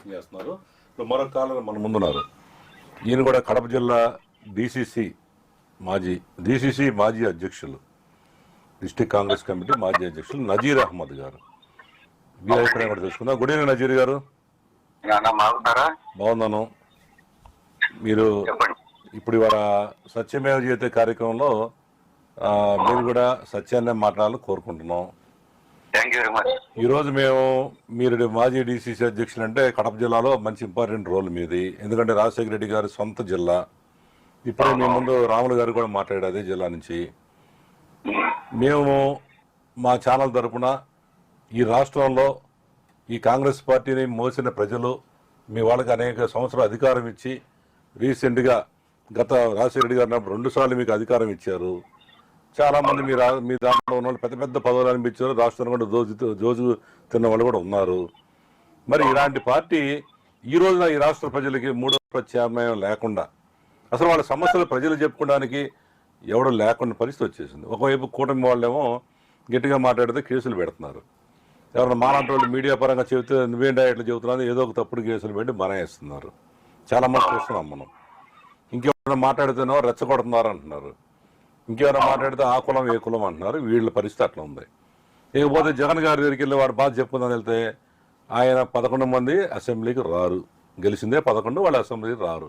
ప్రయత్నం చేస్తున్నారు. ఇప్పుడు మరొక కాలం మన ముందున్నారు. ఈయన కూడా కడప జిల్లా డిసిసి మాజీ అధ్యక్షులు, డిస్ట్రిక్ట్ కాంగ్రెస్ కమిటీ మాజీ అధ్యక్షులు నజీర్ అహ్మద్ గారు. మీ అభిప్రాయం కూడా తెలుసుకుందాం. గుడ్ ఈవినింగ్ నజీర్ గారు. బాగున్నాను. మీరు ఇప్పుడు ఇవాళ సత్యమేవ జయతే కార్యక్రమంలో మీరు కూడా సత్యాన్ని మాట్లాడాలని కోరుకుంటున్నాం. ఈరోజు మీరు మాజీ డిసిసి అధ్యక్షులు అంటే కడప జిల్లాలో మంచి ఇంపార్టెంట్ రోల్ మీది. ఎందుకంటే రాజశేఖర రెడ్డి గారి సొంత జిల్లా. ఇప్పుడే మీ ముందు రాములు గారు కూడా మాట్లాడారు అదే జిల్లా నుంచి. మేము మా ఛానల్ తరపున ఈ రాష్ట్రంలో ఈ కాంగ్రెస్ పార్టీని మోసిన ప్రజలు మీ వాళ్ళకి అనేక సంవత్సరాలు అధికారం ఇచ్చి రీసెంట్గా గత రాజశేఖర రెడ్డి గారు 2 సార్లు మీకు అధికారం ఇచ్చారు. చాలామంది మీ దాంట్లో ఉన్న వాళ్ళు పెద్ద పెద్ద పదవులు అనిపించారు. రాష్ట్రంలో కూడా జోజు తిన్న వాళ్ళు కూడా ఉన్నారు. మరి ఇలాంటి పార్టీ ఈ రోజున ఈ రాష్ట్ర ప్రజలకి మూడో ప్రత్యామ్నాయం లేకుండా అసలు వాళ్ళ సమస్యలు ప్రజలు చెప్పుకోవడానికి ఎవడో లేకుండా పరిస్థితి వచ్చేసింది. ఒకవైపు కూటమి వాళ్ళేమో గట్టిగా మాట్లాడితే కేసులు పెడుతున్నారు. ఎవరైనా మాలాంటి వాళ్ళు మీడియా పరంగా చెబితే నువ్వేంటా ఇట్లా చెబుతున్నా ఏదో ఒక తప్పుడు కేసులు పెట్టి బనాయిస్తున్నారు. చాలా మంది చూస్తున్నాం మనం. ఇంకెవరైనా మాట్లాడితేనో రెచ్చగొడుతున్నారు అంటున్నారు. ఇంకెవరైనా మాట్లాడితే ఆ కులం ఏ కులం అంటున్నారు. వీళ్ళ పరిస్థితి అట్లా ఉంది. ఇకపోతే జగన్ గారి దగ్గరికి వెళ్ళి వాడు బాధ చెప్పుకుందని వెళ్తే ఆయన 11 మంది అసెంబ్లీకి రారు. గెలిచిందే 11, వాళ్ళు అసెంబ్లీకి రారు.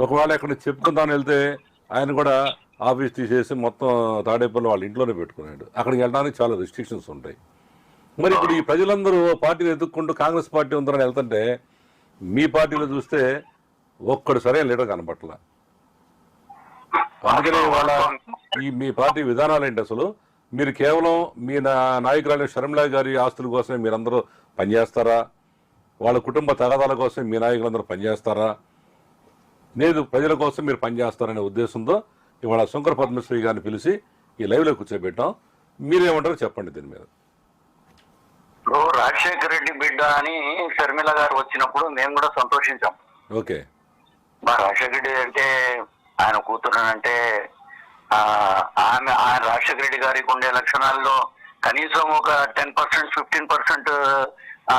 ఒకవేళ ఎక్కడ చెప్పుకుందామని వెళ్తే ఆయన కూడా ఆఫీస్ తీసేసి మొత్తం తాడేపల్లి వాళ్ళ ఇంట్లోనే పెట్టుకున్నాడు. అక్కడికి వెళ్ళడానికి చాలా రెస్ట్రిక్షన్స్ ఉంటాయి. మరి ఇప్పుడు ఈ ప్రజలందరూ పార్టీని ఎదుక్కుంటూ కాంగ్రెస్ పార్టీ ఉందని వెళ్తుంటే మీ పార్టీలో చూస్తే ఒక్కడు సరైన లీడర్ కనపట్ల. అందుకనే వాళ్ళ మీ పార్టీ విధానాలు ఏంటి అసలు? మీరు కేవలం మీ నాయకురాలు షర్మిలా గారి ఆస్తుల కోసమే మీరందరూ పనిచేస్తారా? వాళ్ళ కుటుంబ తగాదాల కోసం మీ నాయకులందరూ పనిచేస్తారా? లేదు ప్రజల కోసం మీరు పనిచేస్తారనే ఉద్దేశంతో ఇవాళ శంకర పద్మశ్రీ గారిని పిలిచి ఈ లైవ్లో కూర్చోబెట్టాం. మీరేమంటారో చెప్పండి దీని మీద. రాజశేఖర రెడ్డి బిడ్డ అని షర్మిల గారు వచ్చినప్పుడు మేము కూడా సంతోషించాం. ఓకే, రాజశేఖర రెడ్డి అంటే ఆయన కూతురు అంటే ఆయన రాజశేఖర రెడ్డి గారికి ఉండే లక్షణాల్లో కనీసం ఒక 10%, 15%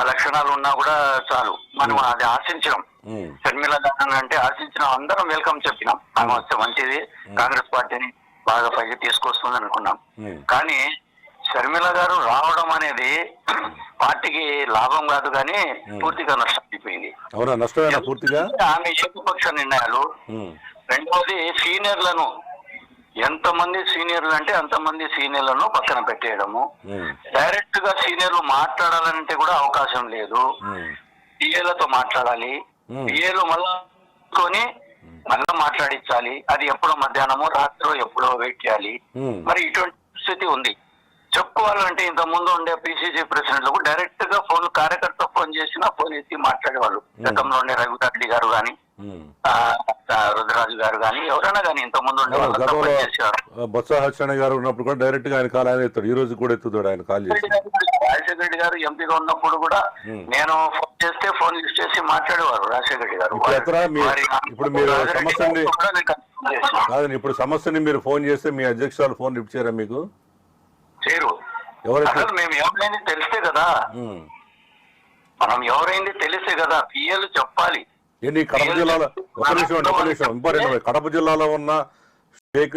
లక్షణాలు ఉన్నా కూడా చాలు. మనం అది ఆశించినాం. షర్మిల గారు అంటే ఆశించినాం. అందరం వెల్కమ్ చెప్పినాం. ఆమె వస్తే మంచిది, కాంగ్రెస్ పార్టీని బాగా పైకి తీసుకొస్తుంది అనుకున్నాం. కానీ షర్మిల గారు రావడం అనేది పార్టీకి లాభం కాదు కానీ పూర్తిగా నష్టం అయిపోయింది. ఆమె ఏకపక్ష నిర్ణయాలు. రెండవది సీనియర్లను, ఎంతమంది సీనియర్లు అంటే అంతమంది సీనియర్లను పక్కన పెట్టేయడము. డైరెక్ట్ గా సీనియర్లు మాట్లాడాలంటే కూడా అవకాశం లేదు. పిఏలతో మాట్లాడాలి. పిఏలు మళ్ళీ మాట్లాడించాలి. అది ఎప్పుడో మధ్యాహ్నమో రాత్రో ఎప్పుడో వెయిట్ చేయాలి. మరి ఇటువంటి పరిస్థితి ఉంది. చెప్పుకోవాలంటే ఇంత ముందు ఉండే పిసిసి ప్రెసిడెంట్లకు డైరెక్ట్ గా ఫోన్, కార్యకర్త ఫోన్ చేసినా ఫోన్ ఎత్తి మాట్లాడేవాళ్ళు. గతంలో ఉండే రఘురెడ్డి గారు గాని, రుద్రరాజు గారు గాని, ఎవరైనా గానీ ఇంత ముందు ఉండే బొత్స సత్యనారాయణ గారు ఉన్నప్పుడు కూడా డైరెక్ట్ గా ఆయన కాల్ ఆయన ఎత్తాడు. ఈ రోజు కూడా ఎత్తుతాడు ఆయన కాల్ చేసి. రాజశేఖర రెడ్డి గారు ఎంపీగా ఉన్నప్పుడు కూడా నేను ఫోన్ చేస్తే ఫోన్ లిఫ్ట్ చేసి మాట్లాడేవారు రాజశేఖర రెడ్డి గారు. ఇప్పుడు మీరు సమస్యని కాదండి, ఇప్పుడు సమస్యని మీరు ఫోన్ చేస్తే మీ అధ్యక్షురాలు ఫోన్ లిఫ్ట్ చేయరా? మీకు చేయరు. మేము ఎవరైంది తెలిస్తే కదా, మనం ఎవరైంది తెలిస్తే కదా పిఎలు చెప్పాలి. కడప జిల్లాలో ఒక నిమిషం ఇంపార్టెంట్. కడప జిల్లాలో ఉన్న షేక్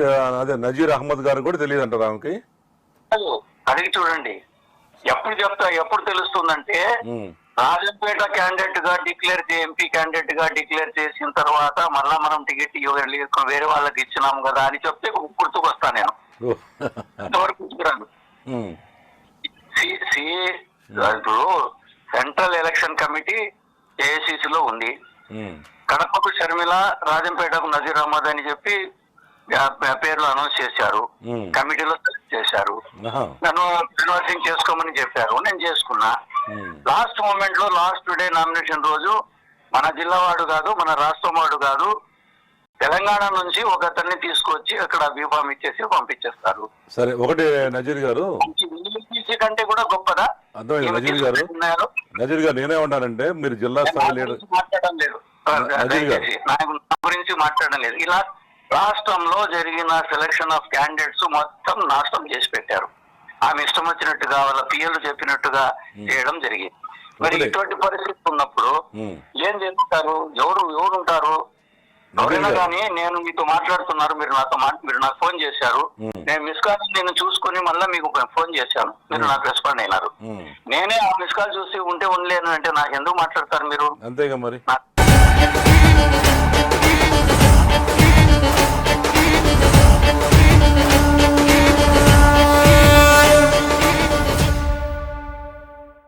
నజీర్ అహ్మద్ గారు కూడా తెలియదు అంటారు ఆమెకి. అడిగి చూడండి. ఎప్పుడు తెలుస్తుందంటే రాజంపేట క్యాండిడేట్ గా డిక్లేర్ ఎంపీ క్యాండిడేట్ గా డిక్లేర్ చేసిన తర్వాత మళ్ళా మనం టికెట్ వేరే వాళ్ళకి ఇచ్చినాం కదా అని చెప్తే గుర్తుకొస్తా నేను. ఇప్పుడు సెంట్రల్ ఎలక్షన్ కమిటీ ఏఐసిసిలో ఉంది. కడపకు షర్మిల, రాజంపేటకు నజీర్ అహ్మద్ అని చెప్పి పేర్లు అనౌన్స్ చేశారు. కమిటీలో సెలెక్ట్ చేశారు. నన్ను కన్వర్సింగ్ చేసుకోమని చెప్పారు. నేను చేసుకున్నా. లాస్ట్ మూమెంట్ లో లాస్ట్ డే నామినేషన్ రోజు మన జిల్లా వాడు కాదు, మన రాష్ట్రం వాడు కాదు, తెలంగాణ నుంచి ఒకతన్ని తీసుకొచ్చి అక్కడ బీఫామ్ ఇచ్చేసి పంపించేస్తారు. సరే, ఒకటి నజీర్ గారు కంటే కూడా గొప్పదా? నజీర్ గారు నేనే ఉంటానంటే మీరు జిల్లా స్థాయి లీడర్ మాట్లాడడం లేదు, నా గురించి మాట్లాడడం లేదు. ఇలా రాష్ట్రంలో జరిగిన సెలక్షన్ ఆఫ్ క్యాండిడేట్స్ మొత్తం నాశనం చేసి పెట్టారు. ఆమె ఇష్టం వచ్చినట్టుగా వాళ్ళ పిఎలు చెప్పినట్టుగా చేయడం జరిగింది. మరి ఒకటే. ఇటువంటి పరిస్థితి ఉన్నప్పుడు ఉమ్. ఏం చేస్తారు? ఎవరు ఉంటారు? ఎవరైనా నిజంగా. కానీ నేను మీతో మాట్లాడుతున్నారు, మీరు మీరు నాకు ఫోన్ చేశారు, ఉమ్. నేను మిస్ కాల్ నేను చూసుకుని మళ్ళీ మీకు ఫోన్ చేశాను, మీరు నాకు రెస్పాండ్ అయినారు. ఉమ్. నేనే ఆ మిస్ కాల్ చూసి ఉంటే ఉండలేను అంటే నాకు ఎందుకు మాట్లాడతారు మీరు? అంతేగా మరి. నాకు